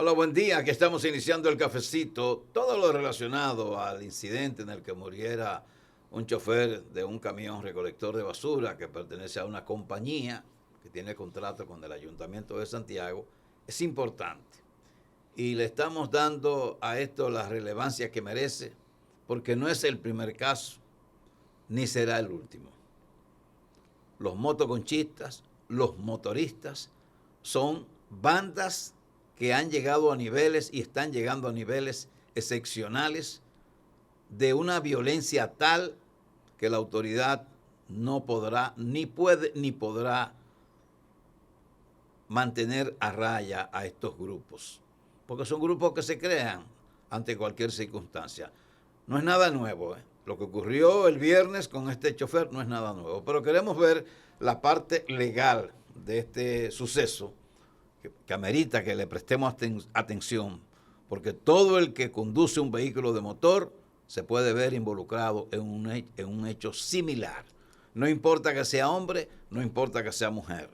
Hola, buen día. Aquí estamos iniciando el cafecito. Todo lo relacionado al incidente en el que muriera un chofer de un camión recolector de basura que pertenece a una compañía que tiene contrato con el Ayuntamiento de Santiago es importante. Y le estamos dando a esto la relevancia que merece porque no es el primer caso ni será el último. Los motoconchistas, los motoristas son bandas que han llegado a niveles y están llegando a niveles excepcionales de una violencia tal que la autoridad no podrá, ni puede, ni podrá mantener a raya a estos grupos. Porque son grupos que se crean ante cualquier circunstancia. No es nada nuevo, ¿eh? Lo que ocurrió el viernes con este chofer no es nada nuevo. Pero queremos ver la parte legal de este suceso que amerita que le prestemos atención, porque todo el que conduce un vehículo de motor se puede ver involucrado en un hecho similar. No importa que sea hombre, no importa que sea mujer,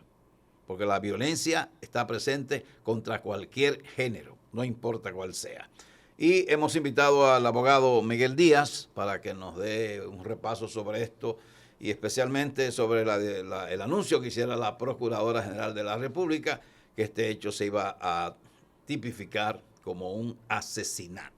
porque la violencia está presente contra cualquier género, no importa cuál sea. Y hemos invitado al abogado Miguel Díaz para que nos dé un repaso sobre esto y especialmente sobre el anuncio que hiciera la Procuradora General de la República, que este hecho se iba a tipificar como un asesinato.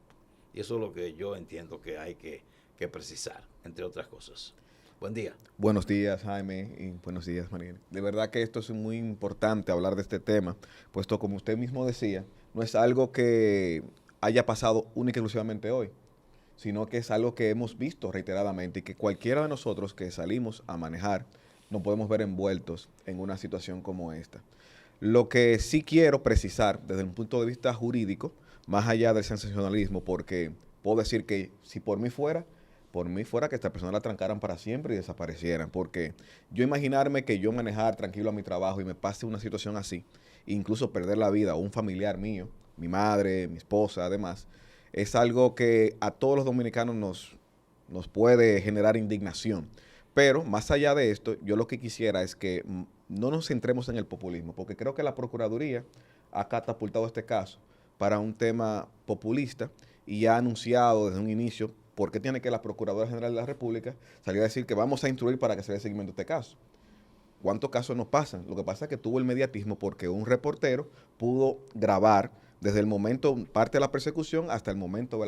Y eso es lo que yo entiendo que hay que precisar, entre otras cosas. Buen día. Buenos días, Jaime, y buenos días, María. De verdad que esto es muy importante hablar de este tema, puesto como usted mismo decía, no es algo que haya pasado única y exclusivamente hoy, sino que es algo que hemos visto reiteradamente y que cualquiera de nosotros que salimos a manejar nos podemos ver envueltos en una situación como esta. Lo que sí quiero precisar desde un punto de vista jurídico, más allá del sensacionalismo, porque puedo decir que si por mí fuera que esta persona la trancaran para siempre y desaparecieran, porque yo imaginarme que yo manejar tranquilo a mi trabajo y me pase una situación así, incluso perder la vida o un familiar mío, mi madre, mi esposa, además, es algo que a todos los dominicanos nos puede generar indignación. Pero más allá de esto, yo lo que quisiera es que no nos centremos en el populismo, porque creo que la Procuraduría ha catapultado este caso para un tema populista y ha anunciado desde un inicio por qué tiene que la Procuradora General de la República salir a decir que vamos a instruir para que se dé seguimiento a este caso. ¿Cuántos casos nos pasan? Lo que pasa es que tuvo el mediatismo porque un reportero pudo grabar desde el momento, parte de la persecución, hasta el momento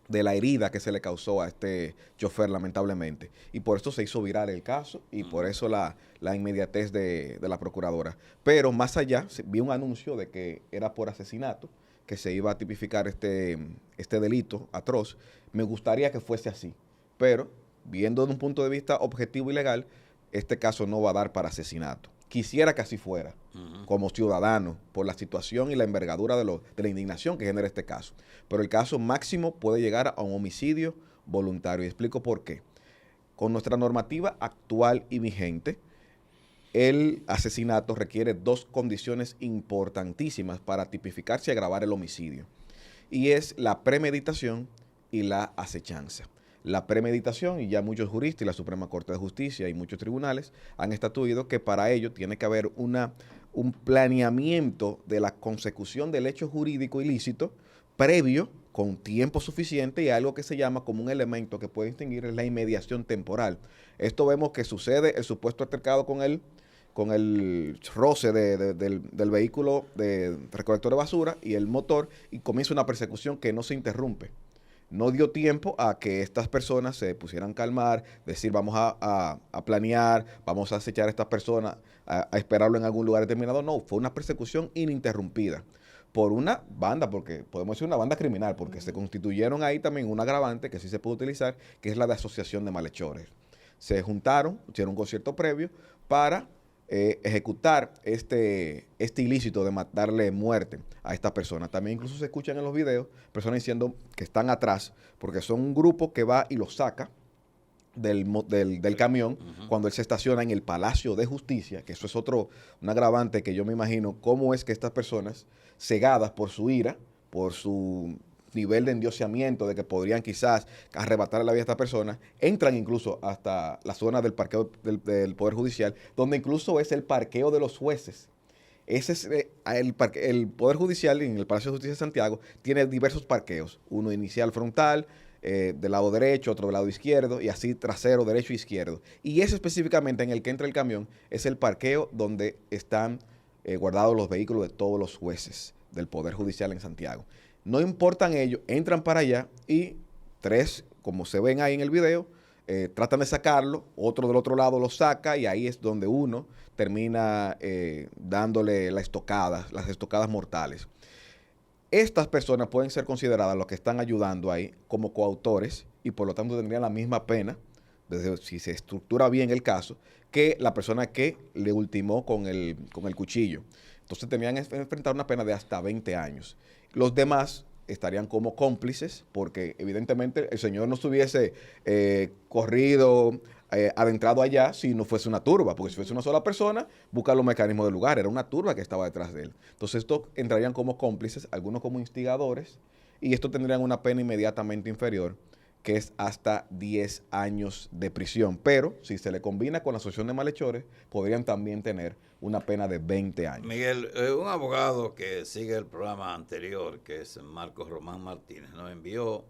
de la herida que se le causó a este chofer, lamentablemente. Y por eso se hizo viral el caso y por eso la inmediatez de la procuradora. Pero más allá, vi un anuncio de que era por asesinato, que se iba a tipificar este delito atroz. Me gustaría que fuese así, pero viendo desde un punto de vista objetivo y legal, este caso no va a dar para asesinato. Quisiera que así fuera, como ciudadano, por la situación y la envergadura de la indignación que genera este caso. Pero el caso máximo puede llegar a un homicidio voluntario. Y explico por qué. Con nuestra normativa actual y vigente, el asesinato requiere dos condiciones importantísimas para tipificarse y agravar el homicidio. Y es la premeditación y la acechanza. La premeditación, y ya muchos juristas y la Suprema Corte de Justicia y muchos tribunales han estatuido que para ello tiene que haber un planeamiento de la consecución del hecho jurídico ilícito previo, con tiempo suficiente, y algo que se llama como un elemento que puede distinguir es la inmediación temporal. Esto vemos que sucede el supuesto altercado con el roce del vehículo de recolector de basura y el motor, y comienza una persecución que no se interrumpe. No dio tiempo a que estas personas se pusieran a calmar, decir vamos a planear, vamos a acechar a estas personas, a esperarlo en algún lugar determinado. No, fue una persecución ininterrumpida por una banda, porque podemos decir una banda criminal, porque se constituyeron ahí también un agravante que sí se puede utilizar, que es la de asociación de malhechores. Se juntaron, hicieron un concierto previo para ejecutar este ilícito de darle muerte a esta persona. También incluso se escuchan en los videos personas diciendo que están atrás, porque son un grupo que va y lo saca del camión cuando él se estaciona en el Palacio de Justicia, que eso es un agravante que yo me imagino cómo es que estas personas, cegadas por su ira, por su nivel de endioseamiento de que podrían quizás arrebatarle la vida a esta persona, entran incluso hasta la zona del parqueo del Poder Judicial, donde incluso es el parqueo de los jueces. Ese es el Poder Judicial en el Palacio de Justicia de Santiago tiene diversos parqueos. Uno inicial frontal, del lado derecho, otro del lado izquierdo, y así trasero, derecho e izquierdo. Y ese específicamente en el que entra el camión es el parqueo donde están guardados los vehículos de todos los jueces del Poder Judicial en Santiago. No importan ellos, entran para allá y 3, como se ven ahí en el video, tratan de sacarlo, otro del otro lado lo saca y ahí es donde uno termina dándole las estocadas mortales. Estas personas pueden ser consideradas, los que están ayudando ahí, como coautores y por lo tanto tendrían la misma pena, si se estructura bien el caso, que la persona que le ultimó con el cuchillo. Entonces tendrían que enfrentar una pena de hasta 20 años. Los demás estarían como cómplices porque evidentemente el señor no se hubiese corrido, adentrado allá si no fuese una turba, porque si fuese una sola persona, busca los mecanismos del lugar, era una turba que estaba detrás de él. Entonces estos entrarían como cómplices, algunos como instigadores, y estos tendrían una pena inmediatamente inferior, que es hasta 10 años de prisión. Pero si se le combina con la asociación de malhechores, podrían también tener una pena de 20 años. Miguel, un abogado que sigue el programa anterior, que es Marcos Román Martínez, nos envió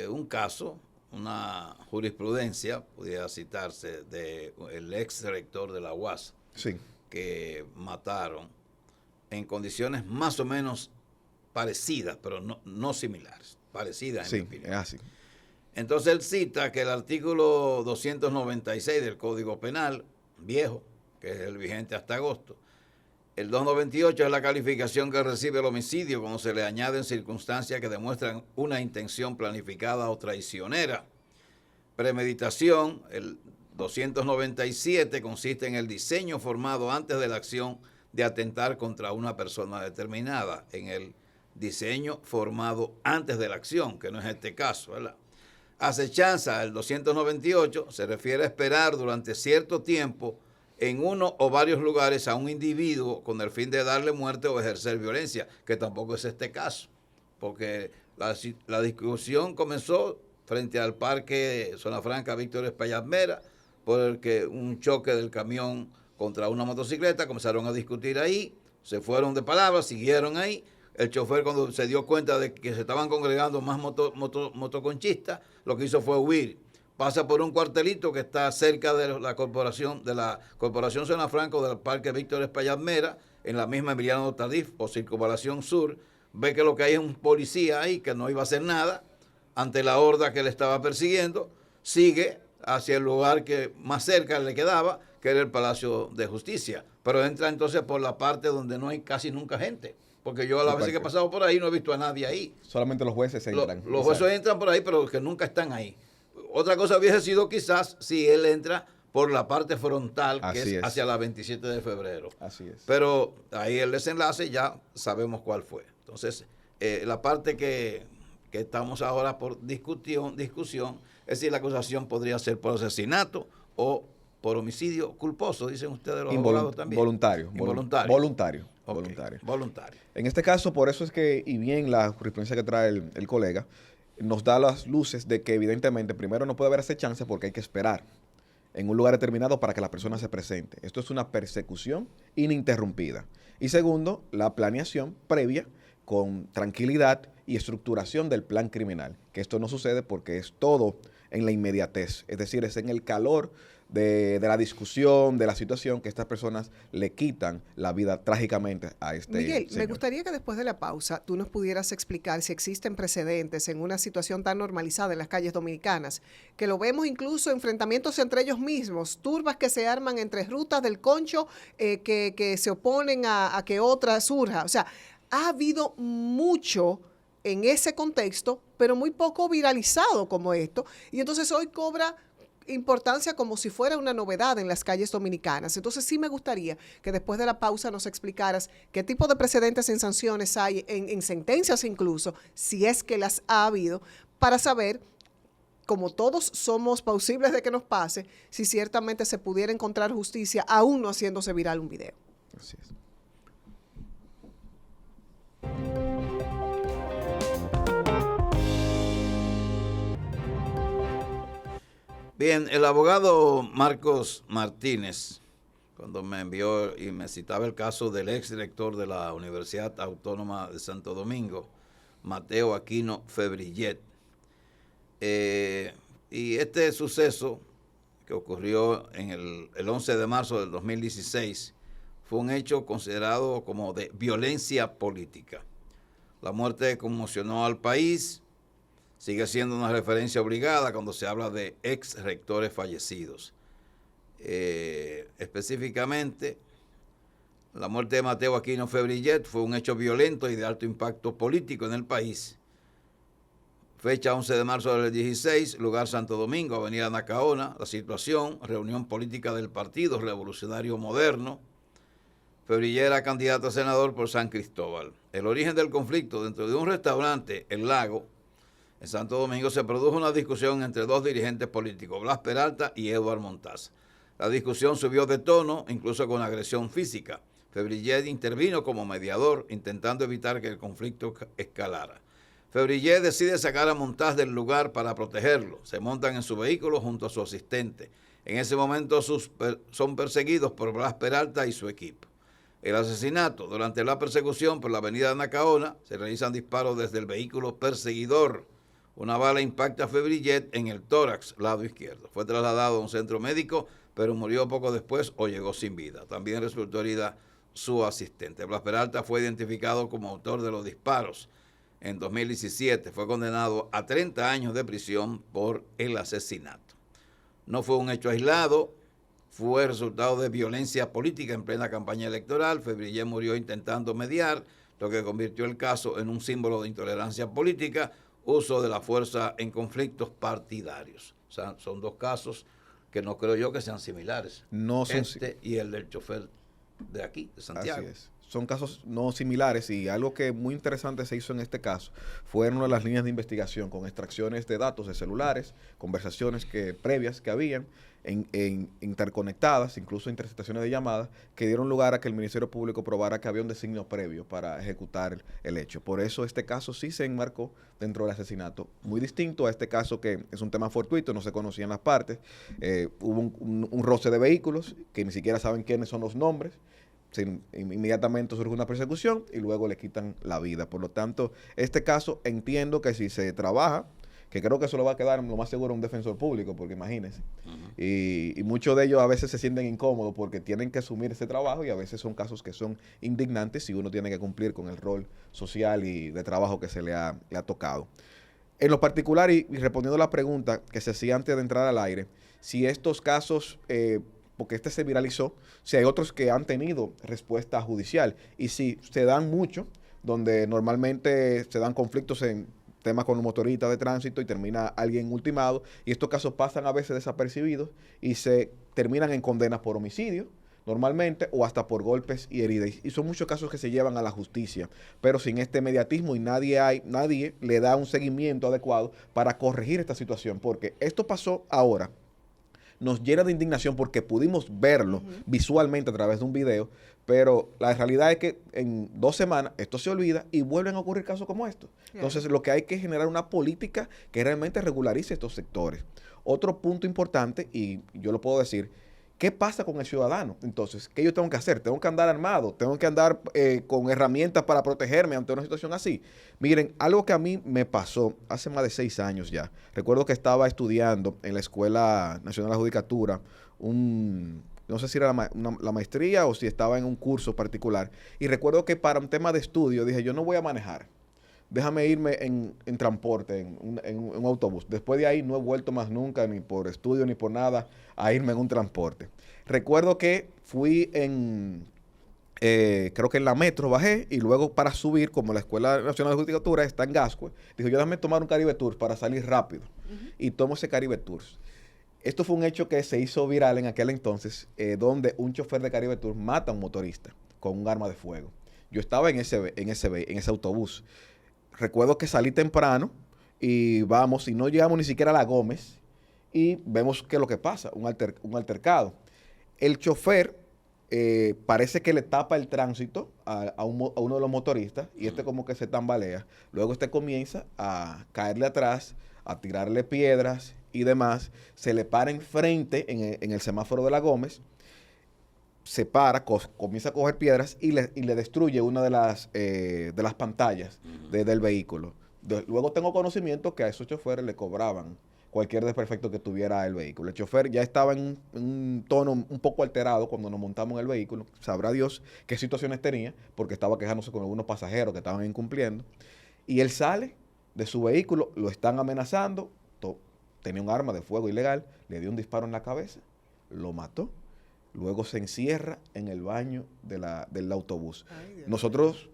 un caso, una jurisprudencia, pudiera citarse, del ex rector de la UAS, sí, que mataron en condiciones más o menos parecidas, pero no similares, parecidas en mi opinión. Es así. Entonces él cita que el artículo 296 del Código Penal, viejo, que es el vigente hasta agosto, el 298 es la calificación que recibe el homicidio cuando se le añaden circunstancias que demuestran una intención planificada o traicionera. Premeditación, el 297 consiste en el diseño formado antes de la acción de atentar contra una persona determinada, en el diseño formado antes de la acción, que no es este caso, ¿verdad? Acechanza, el 298, se refiere a esperar durante cierto tiempo en uno o varios lugares a un individuo con el fin de darle muerte o ejercer violencia, que tampoco es este caso, porque la discusión comenzó frente al parque Zona Franca Víctor Espaillat Mera, porque un choque del camión contra una motocicleta, comenzaron a discutir ahí, se fueron de palabras, siguieron ahí. El chofer, cuando se dio cuenta de que se estaban congregando más motoconchistas, lo que hizo fue huir. Pasa por un cuartelito que está cerca de la corporación Zona Franca del Parque Víctor Espaillat Mera, en la misma Emiliano Tardif o Circunvalación Sur. Ve que lo que hay es un policía ahí que no iba a hacer nada ante la horda que le estaba persiguiendo. Sigue hacia el lugar que más cerca le quedaba, que era el Palacio de Justicia. Pero entra entonces por la parte donde no hay casi nunca gente. Porque yo a las veces que he pasado por ahí no he visto a nadie ahí. Solamente los jueces entran. Los jueces entran por ahí, pero que nunca están ahí. Otra cosa hubiese sido quizás si él entra por la parte frontal, que es hacia la 27 de febrero. Así es. Pero ahí el desenlace ya sabemos cuál fue. Entonces, la parte que estamos ahora por discusión, es si la acusación podría ser por asesinato o por homicidio culposo, dicen ustedes los abogados también. Voluntario. Okay, voluntario. En este caso, por eso es que, y bien la jurisprudencia que trae el colega, nos da las luces de que evidentemente primero no puede haber acechanza porque hay que esperar en un lugar determinado para que la persona se presente. Esto es una persecución ininterrumpida. Y segundo, la planeación previa con tranquilidad y estructuración del plan criminal, que esto no sucede porque es todo en la inmediatez, es decir, es en el calor de la discusión, de la situación, que estas personas le quitan la vida trágicamente a este Miguel, señor. me gustaría que después de la pausa tú nos pudieras explicar si existen precedentes en una situación tan normalizada en las calles dominicanas, que lo vemos incluso enfrentamientos entre ellos mismos, turbas que se arman entre rutas del Concho que se oponen a que otra surja. O sea, ha habido mucho en ese contexto, pero muy poco viralizado como esto, y entonces hoy cobra importancia como si fuera una novedad en las calles dominicanas. Entonces sí me gustaría que después de la pausa nos explicaras qué tipo de precedentes en sanciones hay, en sentencias incluso, si es que las ha habido, para saber, como todos somos plausibles de que nos pase, si ciertamente se pudiera encontrar justicia aún no haciéndose viral un video. Así es. Bien, el abogado Marcos Martínez cuando me envió y me citaba el caso del ex director de la Universidad Autónoma de Santo Domingo, Mateo Aquino Febrillet. Y este suceso que ocurrió en el 11 de marzo del 2016 fue un hecho considerado como de violencia política. La muerte conmocionó al país, sigue siendo una referencia obligada cuando se habla de ex rectores fallecidos. Específicamente, la muerte de Mateo Aquino Febrillet fue un hecho violento y de alto impacto político en el país. Fecha 11 de marzo del 16, lugar Santo Domingo, Avenida Nacaona. La situación, reunión política del Partido Revolucionario Moderno. Febrillet era candidato a senador por San Cristóbal. El origen del conflicto: dentro de un restaurante, El Lago, en Santo Domingo, se produjo una discusión entre dos dirigentes políticos, Blas Peralta y Eduard Montaza. La discusión subió de tono, incluso con agresión física. Febrillet intervino como mediador, intentando evitar que el conflicto escalara. Febrillet decide sacar a Montaza del lugar para protegerlo. Se montan en su vehículo junto a su asistente. En ese momento son perseguidos por Blas Peralta y su equipo. El asesinato: durante la persecución por la avenida Nacaona, se realizan disparos desde el vehículo perseguidor. Una bala impacta a Febrillet en el tórax, lado izquierdo. Fue trasladado a un centro médico, pero murió poco después o llegó sin vida. También resultó herida su asistente. Blas Peralta fue identificado como autor de los disparos. En 2017 fue condenado a 30 años de prisión por el asesinato. No fue un hecho aislado, fue resultado de violencia política en plena campaña electoral. Febrillet murió intentando mediar, lo que convirtió el caso en un símbolo de intolerancia política, uso de la fuerza en conflictos partidarios. O sea, son dos casos que no creo yo que sean similares. No son y el del chofer de aquí, de Santiago. Así es. Son casos no similares, y algo que muy interesante se hizo en este caso fueron las líneas de investigación con extracciones de datos de celulares, conversaciones previas que habían interconectadas, incluso interceptaciones de llamadas, que dieron lugar a que el Ministerio Público probara que había un designio previo para ejecutar el hecho. Por eso este caso sí se enmarcó dentro del asesinato, muy distinto a este caso, que es un tema fortuito, no se conocían las partes. Hubo un roce de vehículos que ni siquiera saben quiénes son los nombres. Inmediatamente surge una persecución y luego le quitan la vida. Por lo tanto, este caso entiendo que si se trabaja, que creo que eso lo va a quedar lo más seguro un defensor público, porque imagínense. Y muchos de ellos a veces se sienten incómodos porque tienen que asumir ese trabajo, y a veces son casos que son indignantes y uno tiene que cumplir con el rol social y de trabajo que se le ha tocado. En lo particular, y respondiendo a la pregunta que se hacía antes de entrar al aire, si estos casos... porque este se viralizó, si hay otros que han tenido respuesta judicial, y si se dan mucho, donde normalmente se dan conflictos en temas con un motorista de tránsito y termina alguien ultimado, y estos casos pasan a veces desapercibidos y se terminan en condenas por homicidio, normalmente, o hasta por golpes y heridas. Y son muchos casos que se llevan a la justicia, pero sin este mediatismo, y nadie le da un seguimiento adecuado para corregir esta situación, porque esto pasó ahora. Nos llena de indignación porque pudimos verlo visualmente a través de un video, pero la realidad es que en 2 semanas esto se olvida y vuelven a ocurrir casos como estos. Entonces, lo que hay que generar una política que realmente regularice estos sectores. Otro punto importante, y yo lo puedo decir, ¿qué pasa con el ciudadano? Entonces, ¿qué yo tengo que hacer? ¿Tengo que andar armado? ¿Tengo que andar con herramientas para protegerme ante una situación así? Miren, algo que a mí me pasó hace más de 6 años ya. Recuerdo que estaba estudiando en la Escuela Nacional de la Judicatura no sé si era la maestría o si estaba en un curso particular. Y recuerdo que para un tema de estudio dije, yo no voy a manejar. Déjame irme en transporte, en un autobús. Después de ahí no he vuelto más nunca, ni por estudio ni por nada, a irme en un transporte. Recuerdo que fui creo que en la metro bajé, y luego para subir, como la Escuela Nacional de Judicatura está en Gascue, dijo, yo déjame tomar un Caribe Tours para salir rápido. Y tomo ese Caribe Tours. Esto fue un hecho que se hizo viral en aquel entonces, donde un chofer de Caribe Tours mata a un motorista con un arma de fuego. Yo estaba en ese autobús. Recuerdo que salí temprano y no llegamos ni siquiera a La Gómez, y vemos qué es lo que pasa, un altercado. El chofer parece que le tapa el tránsito a uno de los motoristas, y como que se tambalea. Luego comienza a caerle atrás, a tirarle piedras y demás. Se le para enfrente en el semáforo de La Gómez. se para, comienza a coger piedras y le destruye una de las pantallas del vehículo. Luego tengo conocimiento que a esos choferes le cobraban cualquier desperfecto que tuviera el vehículo. El chofer ya estaba en un tono un poco alterado cuando nos montamos en el vehículo. Sabrá Dios qué situaciones tenía, porque estaba quejándose con algunos pasajeros que estaban incumpliendo. Y él sale de su vehículo, lo están amenazando, tenía un arma de fuego ilegal, le dio un disparo en la cabeza, lo mató. Luego se encierra en el baño del autobús. Nosotros,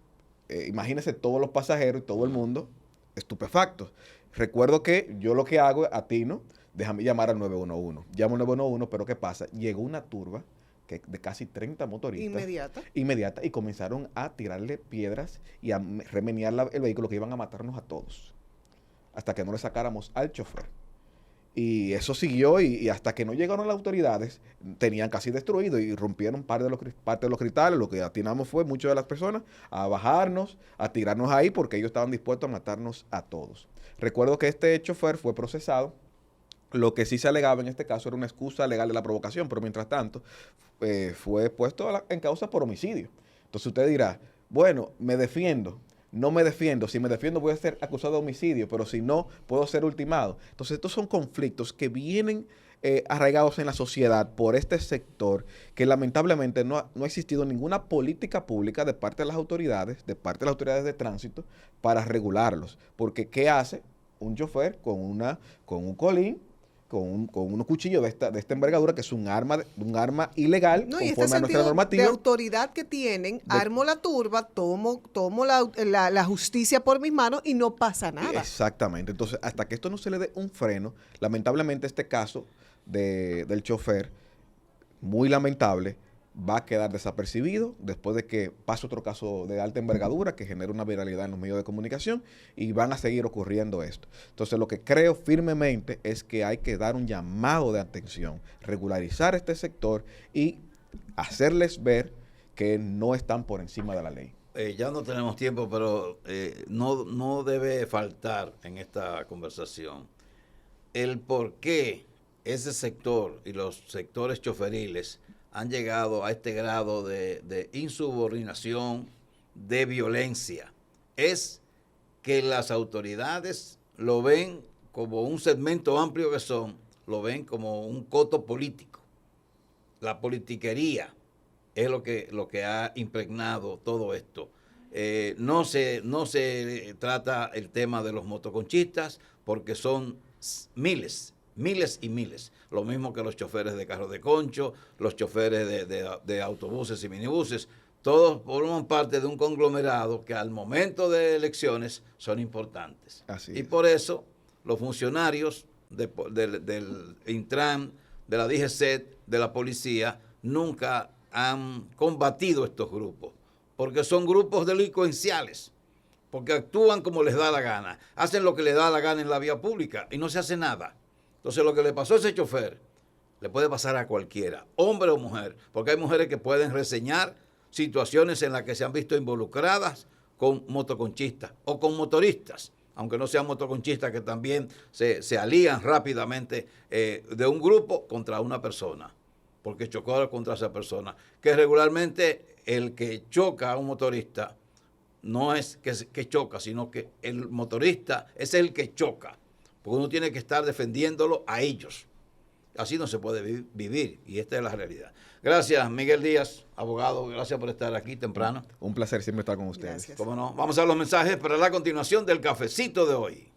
imagínense todos los pasajeros y todo el mundo estupefactos. Recuerdo que yo lo que hago a ti, ¿no? Déjame llamar al 911. Llamo al 911, pero ¿qué pasa? Llegó una turba de casi 30 motoristas. Inmediata. Y comenzaron a tirarle piedras y a remeniar el vehículo, que iban a matarnos a todos. Hasta que no le sacáramos al chofer. Y eso siguió y hasta que no llegaron las autoridades, tenían casi destruido y rompieron parte de los cristales. Lo que atinamos fue, muchas de las personas, a bajarnos, a tirarnos ahí, porque ellos estaban dispuestos a matarnos a todos. Recuerdo que este chofer fue procesado. Lo que sí se alegaba en este caso era una excusa legal de la provocación, pero mientras tanto fue puesto en causa por homicidio. Entonces usted dirá, bueno, me defiendo. No me defiendo. Si me defiendo voy a ser acusado de homicidio, pero si no, puedo ser ultimado. Entonces estos son conflictos que vienen arraigados en la sociedad por este sector, que lamentablemente no ha existido ninguna política pública de parte de las autoridades, de tránsito, para regularlos. Porque ¿qué hace un chofer con un colín, con unos cuchillos de esta envergadura, que es un arma ilegal, no, conforme a nuestra normativa? De autoridad que tienen, armo la turba, tomo la justicia por mis manos y no pasa nada. Exactamente. Entonces, hasta que esto no se le dé un freno, lamentablemente este caso del chofer, muy lamentable, va a quedar desapercibido después de que pase otro caso de alta envergadura que genere una viralidad en los medios de comunicación, y van a seguir ocurriendo esto. Entonces, lo que creo firmemente es que hay que dar un llamado de atención, regularizar este sector y hacerles ver que no están por encima de la ley. Ya no tenemos tiempo, pero no debe faltar en esta conversación el por qué ese sector y los sectores choferiles han llegado a este grado de insubordinación, de violencia. Es que las autoridades lo ven como un segmento amplio que son, lo ven como un coto político. La politiquería es lo que ha impregnado todo esto. No se trata el tema de los motoconchistas, porque son miles y miles. Lo mismo que los choferes de carros de concho, los choferes de autobuses y minibuses. Todos forman parte de un conglomerado que al momento de elecciones son importantes. Así y es. por eso los funcionarios del Intran, de la DGCET, de la policía, nunca han combatido estos grupos, porque son grupos delincuenciales, porque actúan como les da la gana, hacen lo que les da la gana en la vía pública y no se hace nada. Entonces, lo que le pasó a ese chofer le puede pasar a cualquiera, hombre o mujer, porque hay mujeres que pueden reseñar situaciones en las que se han visto involucradas con motoconchistas o con motoristas, aunque no sean motoconchistas, que también se alían rápidamente de un grupo contra una persona, porque chocó contra esa persona. Que regularmente el que choca a un motorista no es que choca, sino que el motorista es el que choca, porque uno tiene que estar defendiéndolo a ellos. Así no se puede vivir, y esta es la realidad. Gracias, Miguel Díaz, abogado, gracias por estar aquí temprano. Un placer siempre estar con ustedes. Gracias. Cómo no. Vamos a los mensajes para la continuación del cafecito de hoy.